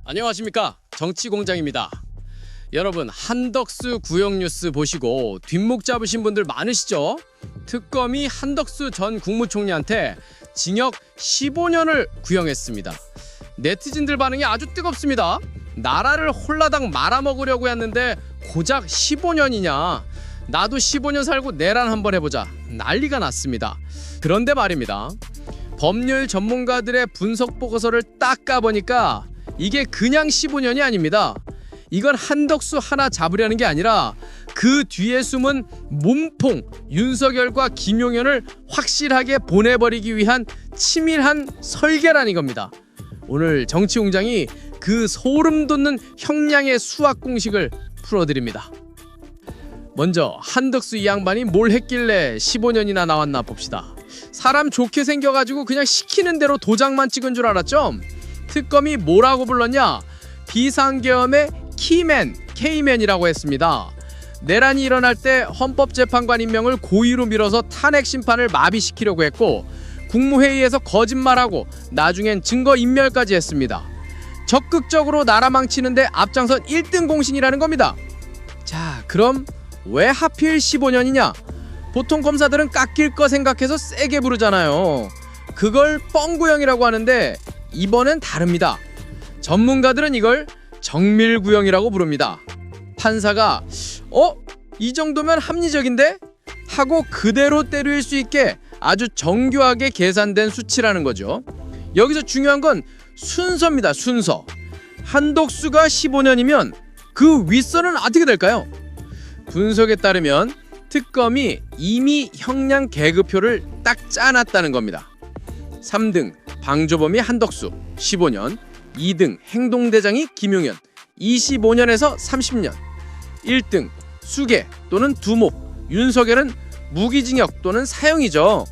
안녕하십니까, 정치공장입니다. 여러분, 한덕수 구형 뉴스 보시고 뒷목 잡으신 분들 많으시죠? 특검이 한덕수 전 국무총리한테 징역 15년을 구형했습니다. 네티즌들 반응이 아주 뜨겁습니다. 나라를 홀라당 말아먹으려고 했는데 고작 15년이냐? 나도 15년 살고 내란 한번 해보자. 난리가 났습니다. 그런데 말입니다, 법률 전문가들의 분석 보고서를 딱 까보니까 이게 그냥 15년이 아닙니다. 이건 한덕수 하나 잡으려는 게 아니라 그 뒤에 숨은 몸통 윤석열과 김용현을 확실하게 보내버리기 위한 치밀한 설계라는 겁니다. 오늘 정치공장이 그 소름 돋는 형량의 수학 공식을 풀어드립니다. 먼저 한덕수 이 양반이 뭘 했길래 15년이나 나왔나 봅시다. 사람 좋게 생겨가지고 그냥 시키는 대로 도장만 찍은 줄 알았죠? 특검이 뭐라고 불렀냐? 비상계엄의 키맨, K맨이라고 했습니다. 내란이 일어날 때 헌법재판관 임명을 고의로 밀어서 탄핵 심판을 마비시키려고 했고, 국무회의에서 거짓말하고 나중엔 증거인멸까지 했습니다. 적극적으로 나라 망치는데 앞장선 1등 공신이라는 겁니다. 자, 그럼 왜 하필 15년이냐? 보통 검사들은 깎일 거 생각해서 세게 부르잖아요. 그걸 뻥구형이라고 하는데 이번엔 다릅니다. 전문가들은 이걸 정밀구형이라고 부릅니다. 판사가 이 정도면 합리적인데? 하고 그대로 때릴 수 있게 아주 정교하게 계산된 수치라는 거죠. 여기서 중요한 건 순서입니다. 순서. 한덕수가 15년이면 그 윗선은 어떻게 될까요? 분석에 따르면 특검이 이미 형량 계급표를 딱 짜놨다는 겁니다. 3등 방조범이 한덕수 15년, 2등 행동대장이 김용현 25년에서 30년, 1등 수계 또는 두목 윤석열은 무기징역 또는 사형이죠.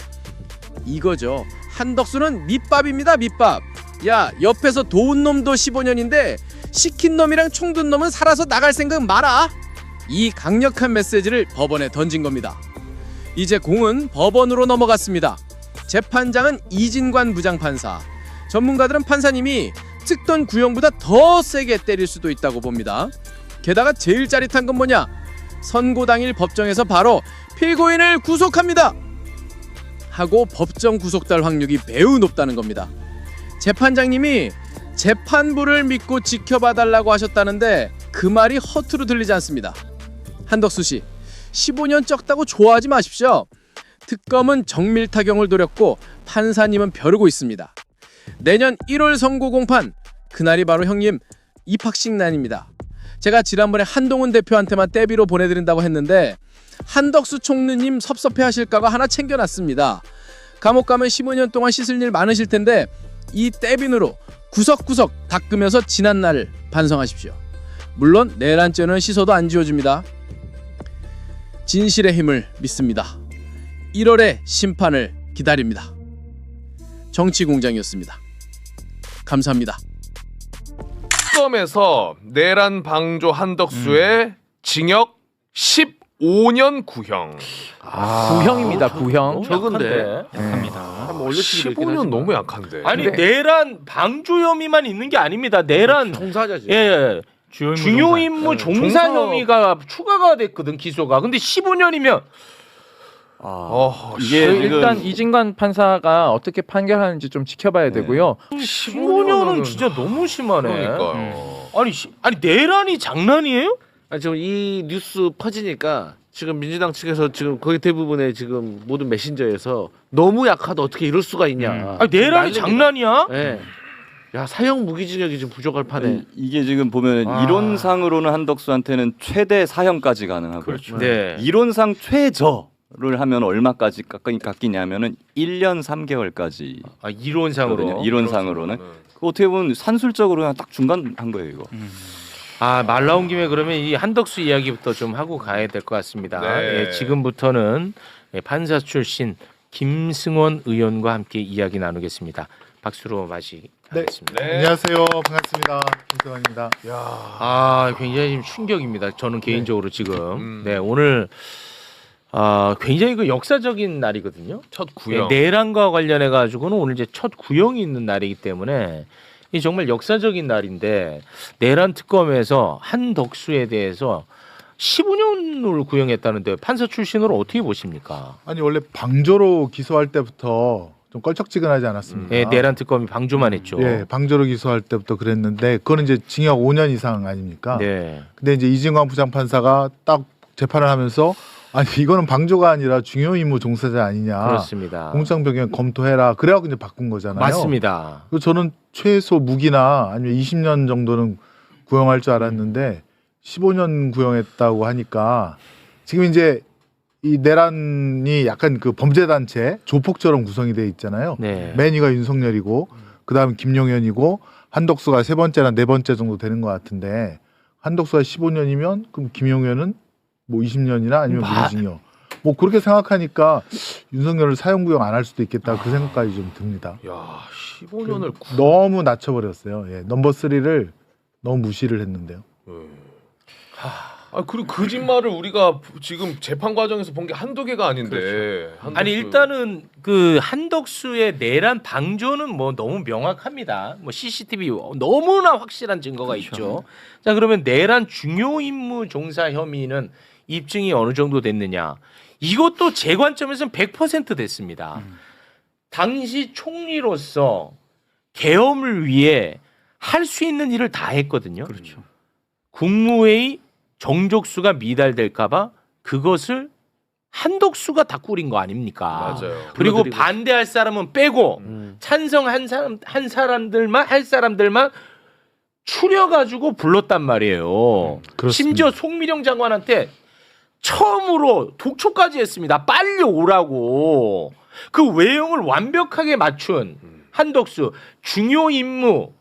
이거죠. 한덕수는 밑밥입니다. 밑밥. 야, 옆에서 도운 놈도 15년인데 시킨 놈이랑 총 든 놈은 살아서 나갈 생각 마라. 이 강력한 메시지를 법원에 던진 겁니다. 이제 공은 법원으로 넘어갔습니다. 재판장은 이진관 부장판사. 전문가들은 판사님이 특권 구형보다 더 세게 때릴 수도 있다고 봅니다. 게다가 제일 짜릿한 건 뭐냐? 선고 당일 법정에서 바로 피고인을 구속합니다 하고 법정 구속될 확률이 매우 높다는 겁니다. 재판장님이 재판부를 믿고 지켜봐달라고 하셨다는데 그 말이 허투루 들리지 않습니다. 한덕수씨, 15년 적다고 좋아하지 마십시오. 특검은 정밀타경을 노렸고 판사님은 벼르고 있습니다. 내년 1월 선고 공판, 그날이 바로 형님 입학식 날입니다. 제가 지난번에 한동훈 대표한테만 떼비로 보내드린다고 했는데 한덕수 총리님 섭섭해하실까봐 하나 챙겨놨습니다. 감옥 가면 15년 동안 씻을 일 많으실 텐데 이 떼빈으로 구석구석 닦으면서 지난 날을 반성하십시오. 물론 내란죄는 씻어도 안 지워집니다. 진실의 힘을 믿습니다. 1월의 심판을 기다립니다. 정치공장이었습니다. 감사합니다. 특검에서 내란 방조 한덕수의 징역 15년 구형. 구형입니다. 구형. 적은데 약합니다. 15년 너무 약한데. 아니 내란 방조 혐의만 있는 게 아닙니다. 내란 종사자지. 예. 중요 임무 종사 혐의가 추가가 됐거든, 기소가. 근데 15년이면 이게 일단 이진관 판사가 어떻게 판결하는지 좀 지켜봐야 되고요. 15년은 진짜 너무 심하네. 그러니까요. 아니 내란이 장난이에요? 지금 이 뉴스 퍼지니까 지금 민주당 측에서 지금 거의 대부분의 지금 모든 메신저에서 너무 약하다, 어떻게 이럴 수가 있냐. 아니 내란이 장난이야? 네. 야, 사형 무기징역이 좀 부족할 판에. 아니, 이게 지금 보면 이론상으로는 한덕수한테는 최대 사형까지 가능하고, 그렇죠. 네. 이론상 최저를 하면 얼마까지 깎이냐면은 1년 3개월까지. 이론상으로. 이론상으로는. 어떻게 보면 산술적으로 그냥 딱 중간한 거예요, 이거. 말 나온 김에 그러면 이 한덕수 이야기부터 좀 하고 가야 될 것 같습니다. 네. 예, 지금부터는 판사 출신 김승원 의원과 함께 이야기 나누겠습니다. 박수로 맞이하겠습니다. 네. 안녕하세요. 반갑습니다. 김승환입니다. 굉장히 좀 충격입니다. 저는 개인적으로 지금 오늘 굉장히 그 역사적인 날이거든요. 첫 구형. 내란과 관련해 가지고는 오늘 이제 첫 구형이 있는 날이기 때문에 이 정말 역사적인 날인데 내란 특검에서 한덕수에 대해서 15년을 구형했다는데 판사 출신으로 어떻게 보십니까? 아니 원래 방조로 기소할 때부터 좀 껄쩍지근하지 않았습니까? 예, 내란 특검이 방조만 했죠. 예, 방조로 기소할 때부터 그랬는데 그거는 이제 징역 5년 이상 아닙니까? 네. 근데 이제 이진광 부장판사가 딱 재판을 하면서 아니 이거는 방조가 아니라 중요 임무 종사자 아니냐. 그렇습니다. 공장 변경 검토해라. 그래갖고 이제 바꾼 거잖아요. 맞습니다. 그리고 저는 최소 무기나 아니면 20년 정도는 구형할 줄 알았는데 15년 구형했다고 하니까 지금 이제 이 내란이 약간 그 범죄단체 조폭처럼 구성이 돼 있잖아요. 네. 매니가 윤석열이고 그다음 김용현이고 한덕수가 세 번째나 네 번째 정도 되는 것 같은데 한덕수가 15년이면 그럼 김용현은 뭐 20년이나 아니면 무기징역. 뭐 그렇게 생각하니까 윤석열을 사형구형 안 할 수도 있겠다 그 생각까지 좀 듭니다. 야, 15년을 너무 낮춰버렸어요. 예, 넘버 3를 너무 무시를 했는데요. 아, 그리고 거짓말을 우리가 지금 재판 과정에서 본 게 한두 개가 아닌데. 한덕수. 아니 일단은 그 한덕수의 내란 방조는 뭐 너무 명확합니다. 뭐 CCTV 너무나 확실한 증거가 있죠. 자 그러면 내란 중요 임무 종사 혐의는 입증이 어느 정도 됐느냐? 이것도 제 관점에서는 100% 됐습니다. 당시 총리로서 계엄을 위해 할 수 있는 일을 다 했거든요. 그렇죠. 국무회의 정족수가 미달될까봐 그것을 한덕수가 다 꾸린 거 아닙니까? 맞아요. 그리고 불러드리고. 반대할 사람은 빼고 찬성한 할 사람들만 추려가지고 불렀단 말이에요. 그렇습니다. 심지어 송미령 장관한테 처음으로 독촉까지 했습니다. 빨리 오라고. 그 외형을 완벽하게 맞춘 한덕수 중요 임무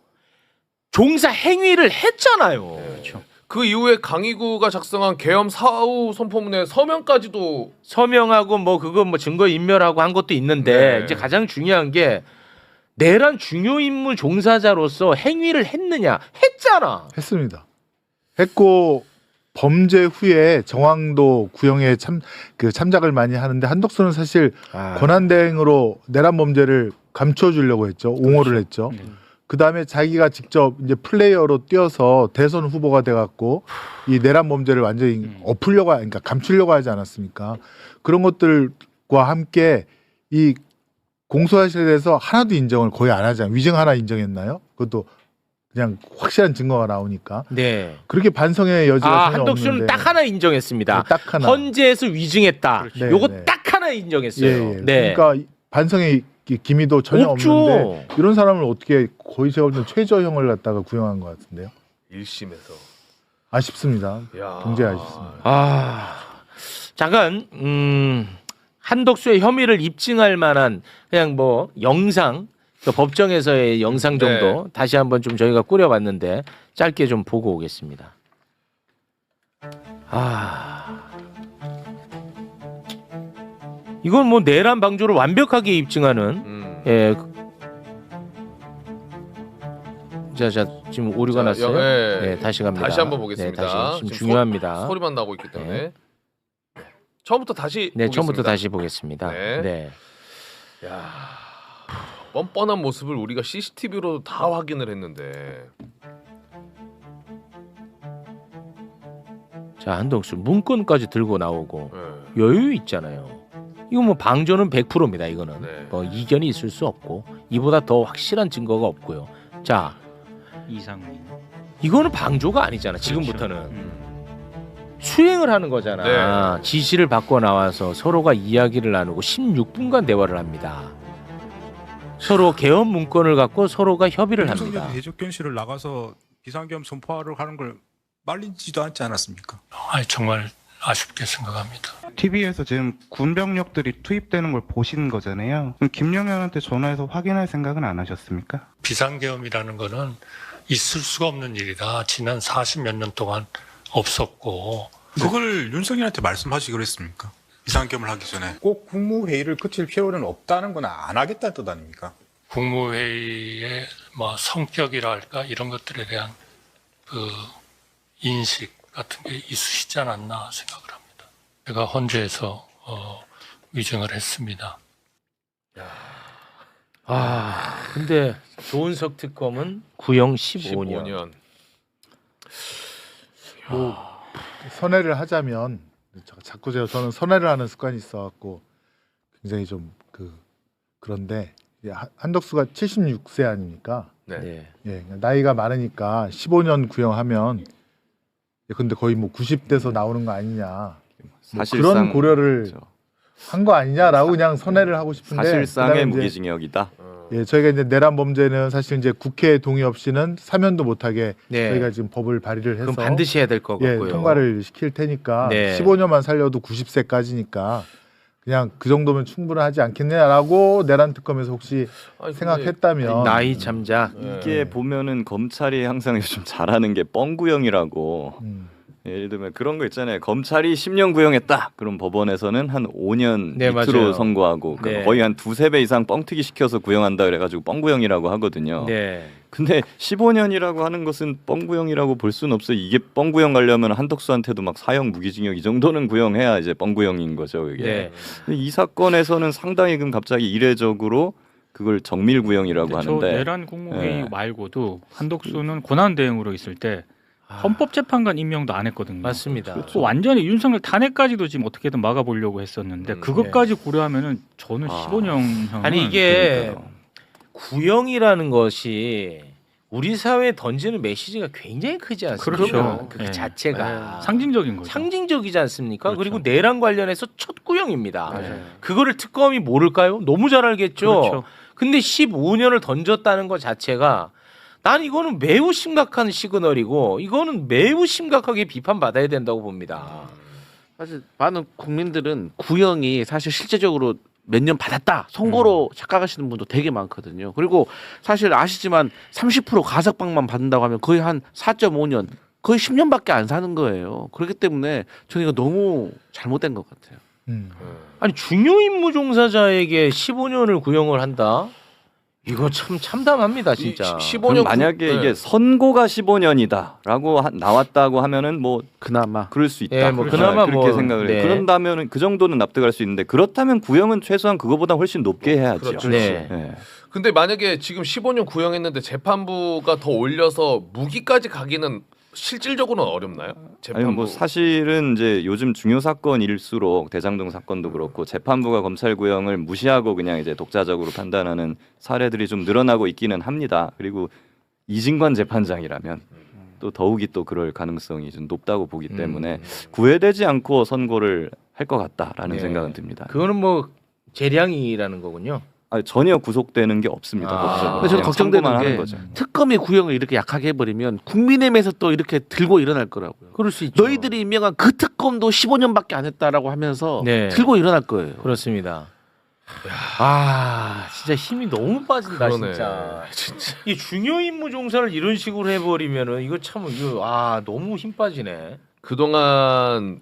종사 행위를 했잖아요. 그렇죠. 그 이후에 강희구가 작성한 계엄 사후 선포문에 서명까지도 서명하고 뭐 그거 뭐 증거 인멸하고 한 것도 있는데 네. 이제 가장 중요한 게 내란 중요 임무 종사자로서 행위를 했느냐? 했잖아. 했습니다. 했고 범죄 후에 정황도 구형에 참작을 많이 하는데 한덕수는 사실 권한대행으로 내란 범죄를 감춰주려고 했죠. 옹호를 했죠. 그 다음에 자기가 직접 이제 플레이어로 뛰어서 대선 후보가 돼갖고 이 내란 범죄를 완전히 그러니까 감추려고 하지 않았습니까? 그런 것들과 함께 이 공소사실에 대해서 하나도 인정을 거의 안 하잖아요. 위증 하나 인정했나요? 그것도 그냥 확실한 증거가 나오니까. 네. 그렇게 반성의 여지가 전혀 한덕수는 없는데. 딱 하나 인정했습니다. 네, 딱 하나. 헌재에서 위증했다. 네, 요거 네. 딱 하나 인정했어요. 예, 예. 네. 그러니까 반성의 기미도 전혀 없죠. 없는데 이런 사람을 어떻게 거의 제가 볼 때는 최저형을 갖다가 구형한 것 같은데요. 1심에서. 아쉽습니다. 야. 굉장히 아쉽습니다. 잠깐 한덕수의 혐의를 입증할 만한 그냥 뭐 영상 그 법정에서의 영상 정도 다시 한번 좀 저희가 꾸려봤는데 짧게 좀 보고 오겠습니다. 이건 뭐 내란 방조를 완벽하게 입증하는 예. 자 지금 오류가 났어요. 네, 다시 갑니다. 다시 한번 보겠습니다. 네, 다시 지금 지금 중요합니다. 소리만 나고 있기 때문에. 처음부터 다시 네, 보겠습니다. 처음부터 다시 보겠습니다. 네. 네. 야, 뻔뻔한 모습을 우리가 CCTV로 다 확인을 했는데. 자, 한덕수 문건까지 들고 나오고 네. 여유 있잖아요. 이거 뭐 방조는 100%입니다. 이거는 네. 뭐 이견이 있을 수 없고 이보다 더 확실한 증거가 없고요. 자, 이상민. 이거는 방조가 아니잖아. 지금부터는 수행을 하는 거잖아. 네. 지시를 받고 나와서 서로가 이야기를 나누고 16분간 대화를 합니다. 서로 계엄 문건을 갖고 서로가 협의를 합니다. 윤석열이 대적견실을 나가서 비상계엄 선포하러 가는 걸 말리지도 않지 않았습니까? 정말 아쉽게 생각합니다. TV에서 지금 군병력들이 투입되는 걸 보신 거잖아요. 그럼 김영현한테 전화해서 확인할 생각은 안 하셨습니까? 비상계엄이라는 거는 있을 수가 없는 일이다. 지난 40몇 년 동안 없었고. 그걸 윤석열한테 말씀하시기로 했습니까? 비상계엄을 하기 전에 꼭 국무회의를 거칠 필요는 없다는 건 안 하겠다는 뜻 아닙니까? 국무회의의 뭐 성격이랄까 이런 것들에 대한 그 인식 같은 게 있으시지 않았나 생각을 합니다. 제가 헌재에서 위증을 했습니다. 근데 조은석 특검은 구형 15년. 뭐 선회를 하자면 자꾸 저는 선회를 하는 습관이 있어갖고 굉장히 좀 그런데 한덕수가 76세 아닙니까? 네. 예, 나이가 많으니까 15년 구형하면 근데 거의 뭐 90대서 나오는 거 아니냐. 뭐 그런 고려를 한 거 아니냐라고 그냥 선회를 하고 싶은데 사실상의 무기징역이다. 예, 저희가 이제 내란 범죄는 사실 이제 국회 동의 없이는 사면도 못하게 저희가 지금 법을 발의를 해서 그럼 반드시 해야 될 것 같고요. 통과를 시킬 테니까 15년만 살려도 90세까지니까 그냥 그 정도면 충분하지 않겠냐라고 내란 특검에서 혹시 생각했다면 나이 잠자 이게 보면은 검찰이 항상 요즘 잘하는 게 뻥구형이라고. 예를 들면 그런 거 있잖아요. 검찰이 10년 구형했다. 그럼 법원에서는 한 5년 밑으로 맞아요. 선고하고 거의 한 2-3배 이상 뻥튀기 시켜서 구형한다 그래가지고 뻥구형이라고 하거든요. 근데 15년이라고 하는 것은 뻥구형이라고 볼 수는 없어요. 이게 뻥구형 가려면 한덕수한테도 막 사형 무기징역 이 정도는 구형해야 이제 뻥구형인 거죠. 이게. 이 사건에서는 상당히 그럼 갑자기 이례적으로 그걸 정밀구형이라고 하는데 내란 국무회의 말고도 한덕수는 고난 대행으로 있을 때 헌법재판관 임명도 안 했거든요. 맞습니다. 그렇죠. 완전히 윤석열 탄핵까지도 지금 어떻게든 막아보려고 했었는데 그것까지 고려하면은 저는 15년형. 아니 이게 구형이라는 것이 우리 사회에 던지는 메시지가 굉장히 크지 않습니까? 그렇죠. 그 자체가 상징적인 거죠. 상징적이지 않습니까? 그렇죠. 그리고 내란 관련해서 첫 구형입니다. 그거를 특검이 모를까요? 너무 잘 알겠죠. 그렇죠. 근데 15년을 던졌다는 것 자체가 난 이거는 매우 심각한 시그널이고 이거는 매우 심각하게 비판받아야 된다고 봅니다. 사실 많은 국민들은 구형이 사실 실제적으로 몇 년 받았다 선고로 착각하시는 분도 되게 많거든요. 그리고 사실 아시지만 30% 가석방만 받는다고 하면 거의 한 4.5년 거의 10년밖에 안 사는 거예요. 그렇기 때문에 저는 이거 너무 잘못된 것 같아요. 아니 중요임무 종사자에게 15년을 구형을 한다? 이거 참 참담합니다, 진짜. 15년 만약에 이게 선고가 15년이다라고 나왔다고 하면은 뭐 그나마 그럴 수 있다. 예, 뭐 그나마 그렇게 뭐, 생각을 해요. 네. 그런다면은 그 정도는 납득할 수 있는데 그렇다면 구형은 최소한 그거보다 훨씬 높게 해야죠. 그렇죠. 네. 근데 만약에 지금 15년 구형했는데 재판부가 더 올려서 무기까지 가기는 실질적으로는 어렵나요? 재판부. 아니 뭐 사실은 이제 요즘 중요 사건일수록 대장동 사건도 그렇고 재판부가 검찰 구형을 무시하고 그냥 이제 독자적으로 판단하는 사례들이 좀 늘어나고 있기는 합니다. 그리고 이진관 재판장이라면 또 더욱이 또 그럴 가능성이 좀 높다고 보기 때문에 구애되지 않고 선고를 할 것 같다라는 생각은 듭니다. 그거는 뭐 재량이라는 거군요. 아니, 전혀 구속되는 게 없습니다. 근데 저는 걱정되는 게 하는 거죠. 특검이 구형을 이렇게 약하게 해버리면 국민의힘에서 또 이렇게 들고 일어날 거라고요. 그럴 수 있죠. 너희들이 임명한 그 특검도 15년밖에 안 했다라고 하면서 네. 들고 일어날 거예요. 그렇습니다. 아 진짜 힘이 너무 빠진다. 그러네. 진짜. 이 중요 임무 종사를 이런 식으로 해버리면은 이거 참 이거 너무 힘 빠지네. 그동안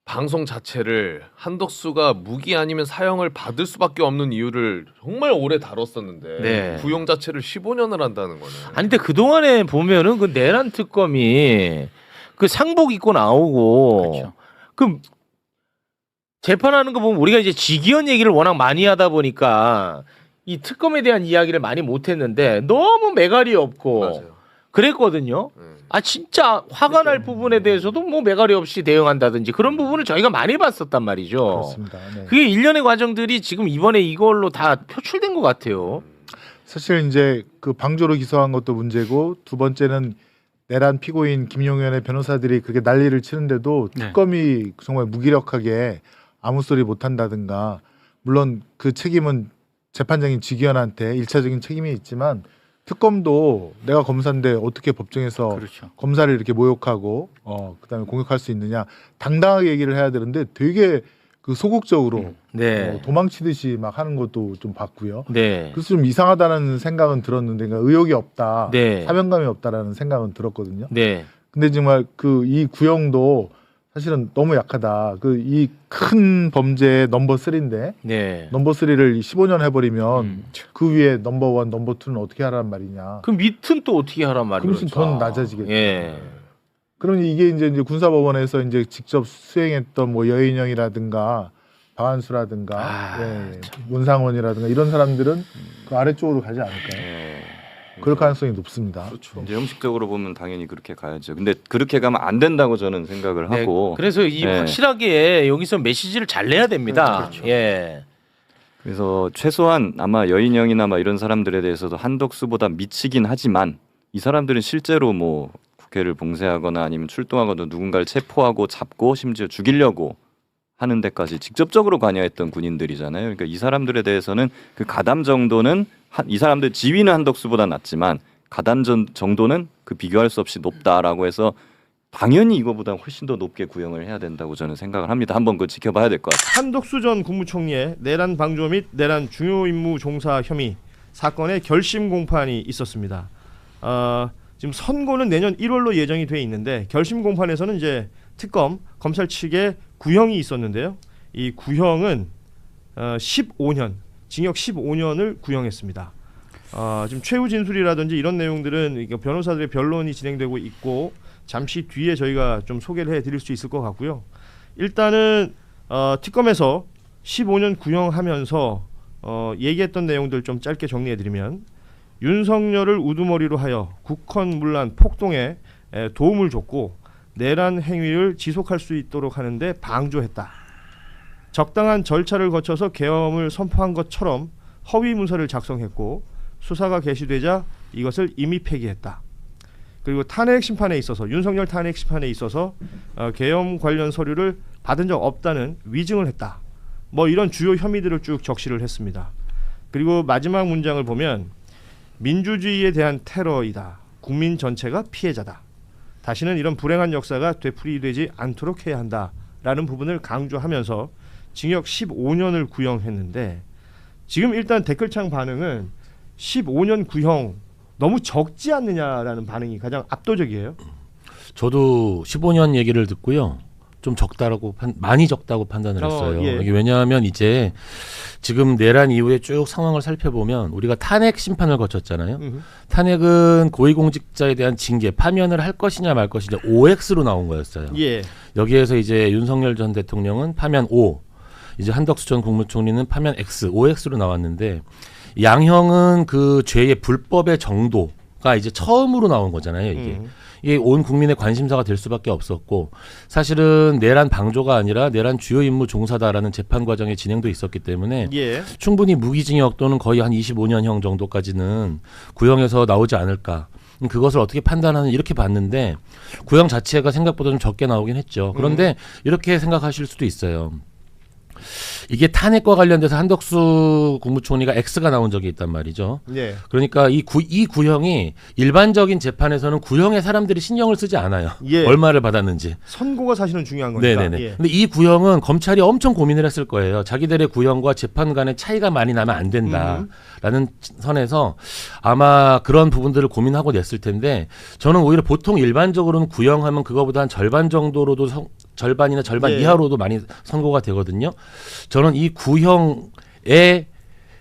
방송 자체를 한덕수가 무기 아니면 사형을 받을 수밖에 없는 이유를 정말 오래 다뤘었는데 네. 구형 자체를 15년을 한다는 거는. 아니 근데 그 동안에 보면은 그 내란 특검이 그 상복 입고 나오고 그렇죠. 그 재판하는 거 보면 우리가 이제 직위원 얘기를 워낙 많이 하다 보니까 이 특검에 대한 이야기를 많이 못했는데 너무 매갈이 없고 맞아요. 그랬거든요. 진짜 화가 날 부분에 대해서도 뭐 매갈이 없이 대응한다든지 그런 부분을 저희가 많이 봤었단 말이죠. 그렇습니다. 네. 그게 일련의 과정들이 지금 이번에 이걸로 다 표출된 것 같아요. 사실 이제 그 방조로 기소한 것도 문제고 두 번째는 내란 피고인 김용현의 변호사들이 그렇게 난리를 치는데도 특검이 정말 무기력하게 아무 소리 못 한다든가 물론 그 책임은 재판장인 직위원한테 1차적인 책임이 있지만 특검도 내가 검사인데 어떻게 법정에서 그렇죠. 검사를 이렇게 모욕하고 그다음에 공격할 수 있느냐 당당하게 얘기를 해야 되는데 되게 그 소극적으로 도망치듯이 막 하는 것도 좀 봤고요. 그래서 좀 이상하다는 생각은 들었는데 그러니까 의욕이 없다, 사명감이 없다라는 생각은 들었거든요. 근데 정말 그 이 구형도 사실은 너무 약하다. 그 이 큰 범죄의 넘버 3인데 넘버 3를 15년 해버리면 그 위에 넘버 1, 넘버 2는 어떻게 하란 말이냐. 그 밑은 또 어떻게 하란 말이죠? 그럼 더 낮아지겠죠. 그러니 이게 이제 군사법원에서 이제 직접 수행했던 뭐 여인형이라든가 박한수라든가 문상원이라든가 이런 사람들은 그 아래쪽으로 가지 않을까요? 그럴 가능성이 높습니다. 그렇죠. 이제 형식적으로 보면 당연히 그렇게 가야죠. 근데 그렇게 가면 안 된다고 저는 생각을 하고. 그래서 이 확실하게 여기서 메시지를 잘 내야 됩니다. 그렇죠. 예. 그래서 최소한 아마 여인영이나 막 이런 사람들에 대해서도 한덕수보다 미치긴 하지만 이 사람들은 실제로 뭐 국회를 봉쇄하거나 아니면 출동하거나 누군가를 체포하고 잡고 심지어 죽이려고 하는 데까지 직접적으로 관여했던 군인들이잖아요. 그러니까 이 사람들에 대해서는 그 가담 정도는 이 사람들 지위는 한덕수보다 낮지만 가담 정도는 그 비교할 수 없이 높다라고 해서 당연히 이거보다 훨씬 더 높게 구형을 해야 된다고 저는 생각을 합니다. 한번 그거 지켜봐야 될 것 같아요. 한덕수 전 국무총리의 내란 방조 및 내란 중요 임무 종사 혐의 사건의 결심 공판이 있었습니다. 지금 선고는 내년 1월로 예정이 돼 있는데 결심 공판에서는 이제 특검 검찰 측에 구형이 있었는데요. 이 구형은 15년 징역 15년을 구형했습니다. 지금 최후 진술이라든지 이런 내용들은 변호사들의 변론이 진행되고 있고 잠시 뒤에 저희가 좀 소개를 해드릴 수 있을 것 같고요. 일단은 특검에서 15년 구형하면서 얘기했던 내용들 좀 짧게 정리해드리면 윤석열을 우두머리로 하여 국헌문란 폭동에 도움을 줬고 내란 행위를 지속할 수 있도록 하는데 방조했다. 적당한 절차를 거쳐서 계엄을 선포한 것처럼 허위 문서를 작성했고 수사가 개시되자 이것을 임의 폐기했다. 그리고 탄핵 심판에 있어서 윤석열 탄핵 심판에 있어서 계엄 관련 서류를 받은 적 없다는 위증을 했다. 뭐 이런 주요 혐의들을 쭉 적시를 했습니다. 그리고 마지막 문장을 보면 민주주의에 대한 테러이다. 국민 전체가 피해자다. 다시는 이런 불행한 역사가 되풀이되지 않도록 해야 한다라는 부분을 강조하면서 징역 15년을 구형했는데 지금 일단 댓글창 반응은 15년 구형 너무 적지 않느냐라는 반응이 가장 압도적이에요. 저도 15년 얘기를 듣고요. 좀 적다라고 많이 적다고 판단을 했어요. 예. 이게 왜냐하면 이제 지금 내란 이후에 쭉 상황을 살펴보면 우리가 탄핵 심판을 거쳤잖아요. 탄핵은 고위공직자에 대한 징계, 파면을 할 것이냐 말 것이냐 OX로 나온 거였어요. 예. 여기에서 이제 윤석열 전 대통령은 파면 O, 이제 한덕수 전 국무총리는 파면 X, OX로 나왔는데 양형은 그 죄의 불법의 정도가 이제 처음으로 나온 거잖아요. 이게 온 국민의 관심사가 될 수밖에 없었고 사실은 내란 방조가 아니라 내란 주요 임무 종사다라는 재판 과정의 진행도 있었기 때문에 충분히 무기징역 또는 거의 한 25년형 정도까지는 구형에서 나오지 않을까. 그것을 어떻게 판단하는 이렇게 봤는데 구형 자체가 생각보다 좀 적게 나오긴 했죠. 그런데 이렇게 생각하실 수도 있어요. 이게 탄핵과 관련돼서 한덕수 국무총리가 X가 나온 적이 있단 말이죠. 예. 그러니까 이 구형이 일반적인 재판에서는 구형에 사람들이 신경을 쓰지 않아요. 예. 얼마를 받았는지. 선고가 사실은 중요한 거니까. 네네네. 예. 근데 이 구형은 검찰이 엄청 고민을 했을 거예요. 자기들의 구형과 재판 간의 차이가 많이 나면 안 된다라는 선에서 아마 그런 부분들을 고민하고 냈을 텐데 저는 오히려 보통 일반적으로는 구형하면 그거보다 한 절반 정도로도 절반이나 절반 이하로도 많이 선고가 되거든요. 저는 이 구형에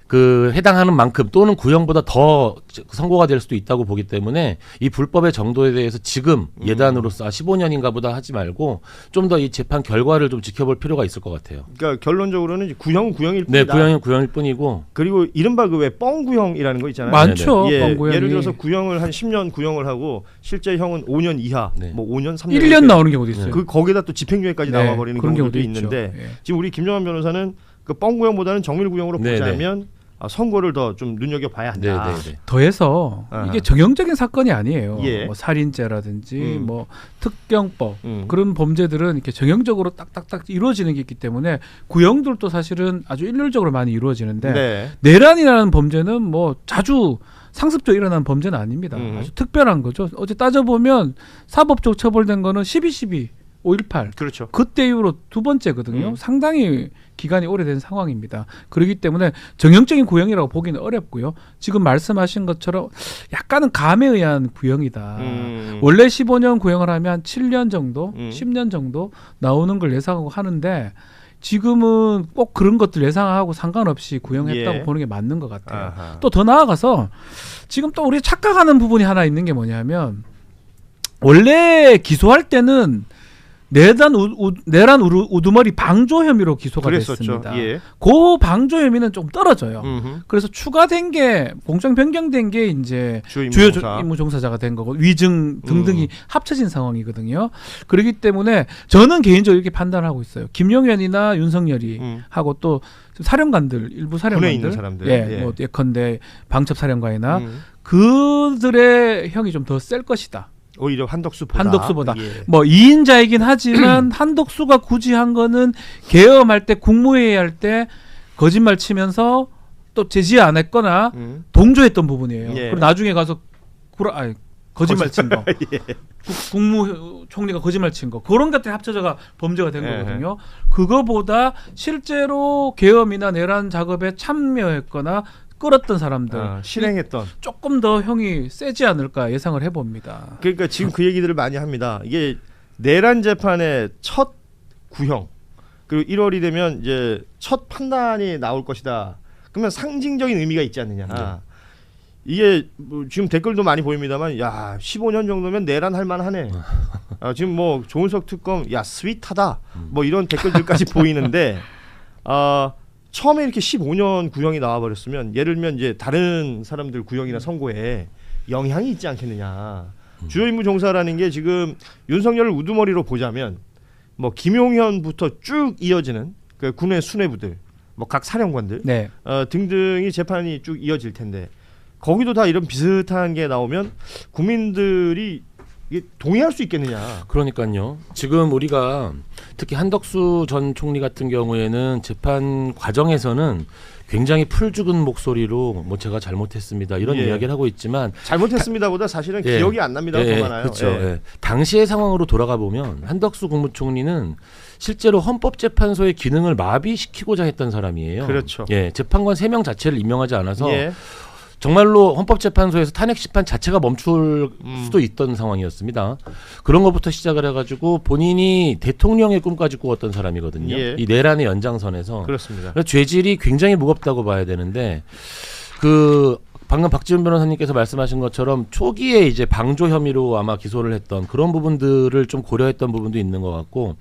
그 해당하는 만큼 또는 구형보다 더 선고가 될 수도 있다고 보기 때문에 이 불법의 정도에 대해서 지금 예단으로서 15년인가 보다 하지 말고 좀 더 이 재판 결과를 좀 지켜볼 필요가 있을 것 같아요. 그러니까 결론적으로는 구형은 구형일 네, 뿐이다. 구형일 뿐이고. 그리고 이른바 그 왜 뻥구형이라는 거 있잖아요. 많죠. 예, 뻥구형이. 예를 들어서 구형을 한 10년 구형을 하고 실제 형은 5년 이하, 뭐 5년, 3년 1년 나오는 경우도 있어요. 그 거기다 또 집행유예까지 네, 나와버리는 그런 경우도 경우도 있는데 있죠. 예. 지금 우리 김정환 변호사는 그 뻥구형보다는 정밀구형으로 네, 보자면 선고를 더 좀 눈여겨봐야 한다. 더해서 이게 정형적인 사건이 아니에요. 예. 뭐 살인죄라든지 뭐 특경법 그런 범죄들은 이렇게 정형적으로 딱딱딱 이루어지는 게 있기 때문에 구형들도 사실은 아주 일률적으로 많이 이루어지는데 네. 내란이라는 범죄는 뭐 자주 상습적으로 일어나는 범죄는 아닙니다. 아주 특별한 거죠. 어제 따져보면 사법적 처벌된 거는 12.12 5.18 그렇죠. 그때 이후로 두 번째거든요. 상당히 기간이 오래된 상황입니다. 그렇기 때문에 정형적인 구형이라고 보기는 어렵고요. 지금 말씀하신 것처럼 약간은 감에 의한 구형이다. 원래 15년 구형을 하면 7년 정도, 10년 정도 나오는 걸 예상하고 하는데 지금은 꼭 그런 것들 예상하고 상관없이 구형했다고 보는 게 맞는 것 같아요. 또 더 나아가서 지금 또 우리 착각하는 부분이 하나 있는 게 뭐냐면 원래 기소할 때는 내란 우두머리 방조 혐의로 기소가 그랬었죠. 됐습니다. 예. 그 방조 혐의는 좀 떨어져요. 음흠. 그래서 추가된 게 공정 변경된 게 이제 주요 임무 종사자가 된 거고 위증 등등이 합쳐진 상황이거든요. 그렇기 때문에 저는 개인적으로 이렇게 판단하고 있어요. 김용현이나 윤석열이 하고 또 사령관들 일부 사령관들 있는 사람들. 예. 뭐 예컨대 방첩 사령관이나 그들의 형이 좀 더 셀 것이다. 오히려 한덕수보다. 예. 뭐 2인자이긴 하지만 한덕수가 굳이 한 거는 계엄할 때 국무회의 할 때 거짓말 치면서 또 제지 안 했거나 동조했던 부분이에요. 예. 그리고 나중에 가서 거짓말 친 거. 예. 국무총리가 거짓말 친 거. 그런 것들이 합쳐져가 범죄가 된 거거든요. 그거보다 실제로 계엄이나 내란 작업에 참여했거나 끌었던 사람들 실행했던 조금 더 형이 세지 않을까 예상을 해봅니다. 그러니까 지금 그 얘기들을 많이 합니다. 이게 내란 재판의 첫 구형 그리고 1월이 되면 이제 첫 판단이 나올 것이다. 그러면 상징적인 의미가 있지 않느냐. 이게 뭐 지금 댓글도 많이 보입니다만 야 15년 정도면 내란 할 만하네. 지금 뭐 조은석 특검 야 스윗하다. 뭐 이런 댓글들까지 보이는데 처음에 이렇게 15년 구형이 나와버렸으면 예를 들면 이제 다른 사람들 구형이나 선고에 영향이 있지 않겠느냐. 주요 임무 종사라는 게 지금 윤석열을 우두머리로 보자면 뭐 김용현부터 쭉 이어지는 그 군의 수뇌부들, 뭐 각 사령관들 네. 등등이 재판이 쭉 이어질 텐데 거기도 다 이런 비슷한 게 나오면 국민들이 이게 동의할 수 있겠느냐. 그러니까요. 지금 우리가 특히 한덕수 전 총리 같은 경우에는 재판 과정에서는 굉장히 풀죽은 목소리로 뭐 제가 잘못했습니다 이런 이야기를 하고 있지만 잘못했습니다보다 사실은 기억이 안 납니다. 더 많아요. 그렇죠. 당시의 상황으로 돌아가 보면 한덕수 국무총리는 실제로 헌법재판소의 기능을 마비시키고자 했던 사람이에요. 그렇죠. 재판관 3명 자체를 임명하지 않아서 정말로 헌법재판소에서 탄핵 심판 자체가 멈출 수도 있던 상황이었습니다. 그런 것부터 시작을 해가지고 본인이 대통령의 꿈까지 꾸었던 사람이거든요. 이 내란의 연장선에서. 그렇습니다. 그래서 죄질이 굉장히 무겁다고 봐야 되는데 방금 박지훈 변호사님께서 말씀하신 것처럼 초기에 이제 방조 혐의로 아마 기소를 했던 그런 부분들을 좀 고려했던 부분도 있는 것 같고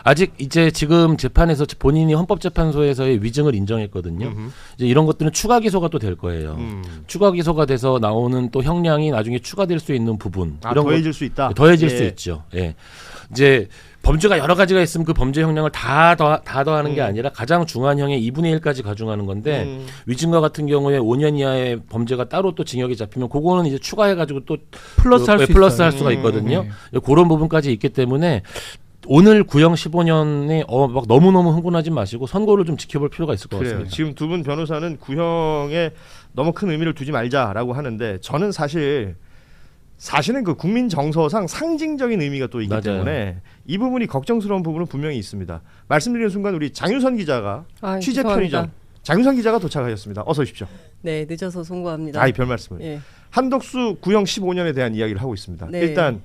아직 이제 지금 재판에서 본인이 헌법재판소에서의 위증을 인정했거든요. 이제 이런 것들은 추가 기소가 또 될 거예요. 추가 기소가 돼서 나오는 또 형량이 나중에 추가될 수 있는 부분 이런 더해질 수 있다. 더해질 수 있죠. 이제 범죄가 여러 가지가 있으면 그 범죄 형량을 다 더하는 게 아니라 가장 중한형의 2분의 1까지 가중하는 건데 위증과 같은 경우에 5년 이하의 범죄가 따로 또 징역이 잡히면 그거는 이제 추가해가지고 또 플러스 할 수가 있거든요. 그런 부분까지 있기 때문에 오늘 구형 15년에 막 너무너무 흥분하지 마시고 선고를 좀 지켜볼 필요가 있을 것 같습니다. 지금 두 분 변호사는 구형에 너무 큰 의미를 두지 말자라고 하는데 저는 사실은 그 국민 정서상 상징적인 의미가 또 있기 때문에 이 부분이 걱정스러운 부분은 분명히 있습니다. 말씀드리는 순간 우리 장윤선 기자가 취재 편의점 장윤선 기자가 도착하셨습니다. 어서 오십시오. 네, 늦어서 송구합니다. 별 말씀을. 한덕수 구형 15년에 대한 이야기를 하고 있습니다. 일단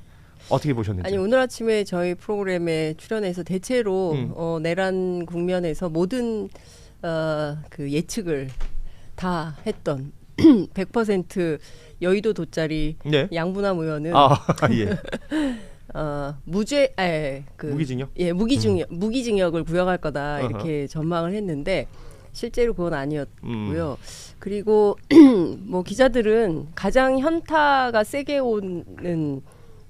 어떻게 보셨는지. 아니 오늘 아침에 저희 프로그램에 출연해서 대체로 내란 국면에서 모든 그 예측을 다 했던 100% 여의도 돗자리 양분함 의원은 무기징역? 무기징역을 구형할 거다 이렇게 전망을 했는데 실제로 그건 아니었고요. 그리고 뭐 기자들은 가장 현타가 세게 오는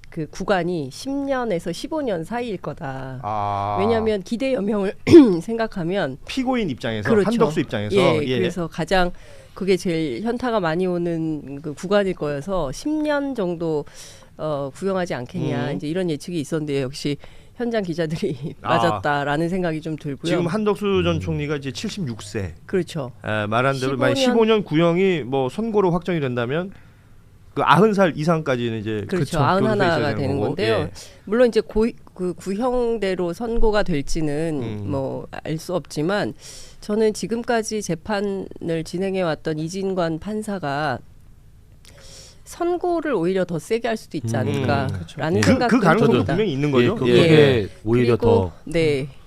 그 구간이 10년에서 15년 사이일 거다. 왜냐하면 기대 여명을 생각하면 피고인 입장에서 그렇죠. 한덕수 입장에서 그래서 가장 그게 제일 현타가 많이 오는 그 구간일 거여서 10년 정도 구형하지 않겠냐 이제 이런 예측이 있었는데 역시 현장 기자들이 맞았다라는 생각이 좀 들고요. 지금 한덕수 전 총리가 이제 76세. 그렇죠. 말한 대로 15년 구형이 뭐 선고로 확정이 된다면 그 90살 이상까지는 이제 그렇죠. 91가 되는 건데요. 물론 이제 그 구형대로 선고가 될지는 뭐 알 수 없지만 저는 지금까지 재판을 진행해 왔던 이진관 판사가 선고를 오히려 더 세게 할 수도 있지 않을까라는 생각도 그 가능성도 분명히 있는 거죠. 그게 오히려 더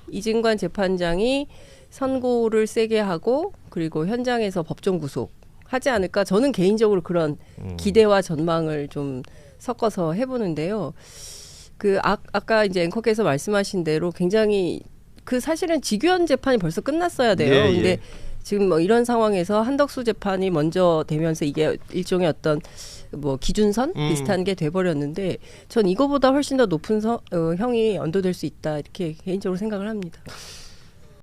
이진관 재판장이 선고를 세게 하고 그리고 현장에서 법정 구속 하지 않을까 저는 개인적으로 그런 기대와 전망을 좀 섞어서 해보는데요. 아까 이제 앵커께서 말씀하신 대로 굉장히 사실은 직위원 재판이 벌써 끝났어야 돼요. 예, 예. 근데 지금 뭐 이런 상황에서 한덕수 재판이 먼저 되면서 이게 일종의 어떤 뭐 기준선 비슷한 게 돼버렸는데 전 이거보다 훨씬 더 높은 형이 언도될 수 있다 이렇게 개인적으로 생각을 합니다.